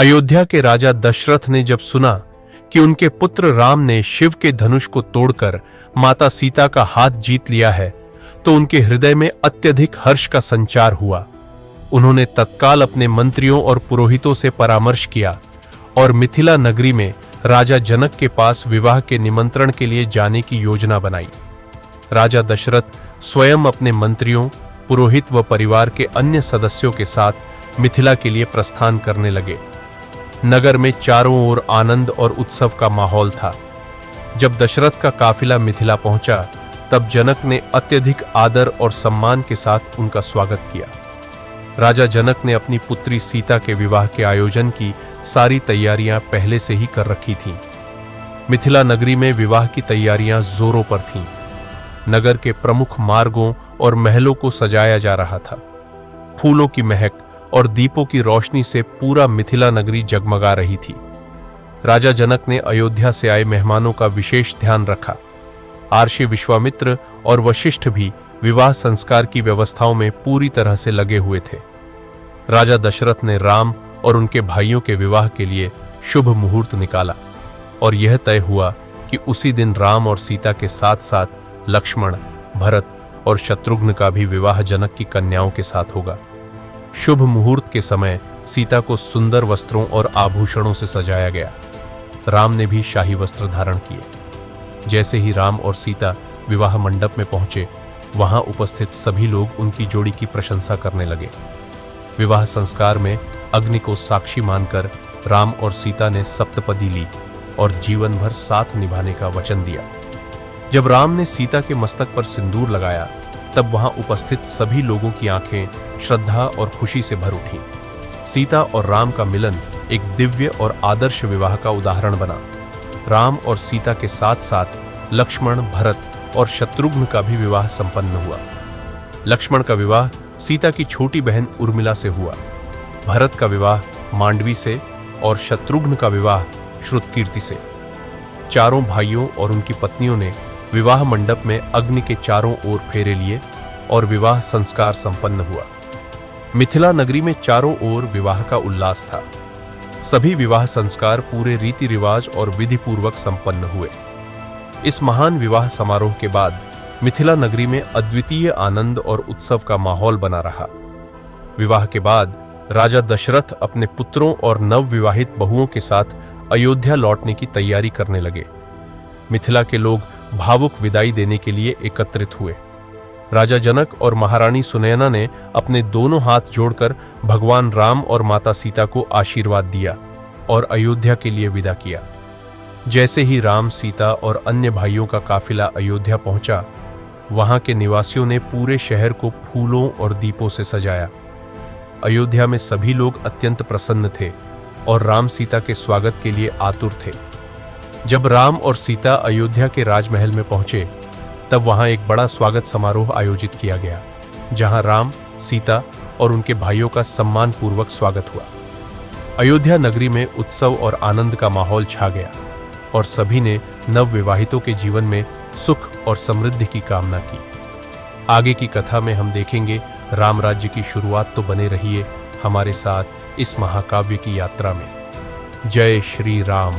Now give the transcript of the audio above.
अयोध्या के राजा दशरथ ने जब सुना कि उनके पुत्र राम ने शिव के धनुष को तोड़कर माता सीता का हाथ जीत लिया है, तो उनके हृदय में अत्यधिक हर्ष का संचार हुआ। उन्होंने तत्काल अपने मंत्रियों और पुरोहितों से परामर्श किया और मिथिला नगरी में राजा जनक के पास विवाह के निमंत्रण के लिए जाने की योजना बनाई। राजा दशरथ स्वयं अपने मंत्रियों, पुरोहित व परिवार के अन्य सदस्यों के साथ मिथिला के लिए प्रस्थान करने लगे। नगर में चारों ओर आनंद और उत्सव का माहौल था। जब दशरथ का काफिला मिथिला पहुंचा, तब जनक ने अत्यधिक आदर और सम्मान के साथ उनका स्वागत किया। राजा जनक ने अपनी पुत्री सीता के विवाह के आयोजन की सारी तैयारियां पहले से ही कर रखी थीं। मिथिला नगरी में विवाह की तैयारियां जोरों पर थीं। नगर के प्रमुख मार्गों और महलों को सजाया जा रहा था। फूलों की महक और दीपों की रोशनी से पूरा मिथिला नगरी जगमगा रही थी। राजा जनक ने अयोध्या से आए मेहमानों का विशेष ध्यान रखा। आर्षि, विश्वामित्र और वशिष्ठ भी विवाह संस्कार की व्यवस्थाओं में पूरी तरह से लगे हुए थे। राजा दशरथ ने राम और उनके भाइयों के विवाह के लिए शुभ मुहूर्त निकाला और यह तय हुआ कि उसी दिन राम और सीता के साथ साथ लक्ष्मण, भरत और शत्रुघ्न का भी विवाह जनक की कन्याओं के साथ होगा। शुभ मुहूर्त के समय सीता को सुंदर वस्त्रों और आभूषणों से सजाया गया। राम ने भी शाही वस्त्र धारण किए। जैसे ही राम और सीता विवाह मंडप में पहुंचे, वहां उपस्थित सभी लोग उनकी जोड़ी की प्रशंसा करने लगे। विवाह संस्कार में अग्नि को साक्षी मानकर राम और सीता ने सप्तपदी ली और जीवन भर साथ निभाने का वचन दिया। जब राम ने सीता के मस्तक पर सिंदूर लगाया, तब वहां उपस्थित सभी लोगों की आंखें श्रद्धा और खुशी से भर उठी। सीता और राम का मिलन एक दिव्य और आदर्श विवाह का उदाहरण बना। राम और सीता के साथ साथ लक्ष्मण, भरत और शत्रुघ्न का भी विवाह संपन्न हुआ। लक्ष्मण का विवाह सीता की छोटी बहन उर्मिला से हुआ। भरत का विवाह मांडवी से और शत्रुघ्न का विवाह श्रुतकीर्ति से। चारों भाइयों और उनकी पत्नियों ने विवाह मंडप में अग्नि के चारों ओर फेरे लिए और विवाह संस्कार संपन्न हुआ। मिथिला नगरी में चारों ओर विवाह का उल्लास था। सभी विवाह संस्कार पूरे रीति रिवाज और विधि पूर्वक संपन्न हुए। इस महान विवाह समारोह के बाद मिथिला नगरी में अद्वितीय आनंद और उत्सव का माहौल बना रहा। विवाह के बाद राजा दशरथ अपने पुत्रों और नवविवाहित बहुओं के साथ अयोध्या लौटने की तैयारी करने लगे। मिथिला के लोग भावुक विदाई देने के लिए एकत्रित हुए। राजा जनक और महारानी सुनैना ने अपने दोनों हाथ जोड़कर भगवान राम और माता सीता को आशीर्वाद दिया और अयोध्या के लिए विदा किया। जैसे ही राम, सीता और अन्य भाइयों का काफिला अयोध्या पहुंचा, वहां के निवासियों ने पूरे शहर को फूलों और दीपों से सजाया। अयोध्या में सभी लोग अत्यंत प्रसन्न थे और राम सीता के स्वागत के लिए आतुर थे। जब राम और सीता अयोध्या के राजमहल में पहुंचे, तब वहां एक बड़ा स्वागत समारोह आयोजित किया गया, जहां राम, सीता और उनके भाइयों का सम्मानपूर्वक स्वागत हुआ। अयोध्या नगरी में उत्सव और आनंद का माहौल छा गया और सभी ने नवविवाहितों के जीवन में सुख और समृद्धि की कामना की। आगे की कथा में हम देखेंगे राम राज्य की शुरुआत। तो बने रहिए हमारे साथ इस महाकाव्य की यात्रा में। जय श्री राम।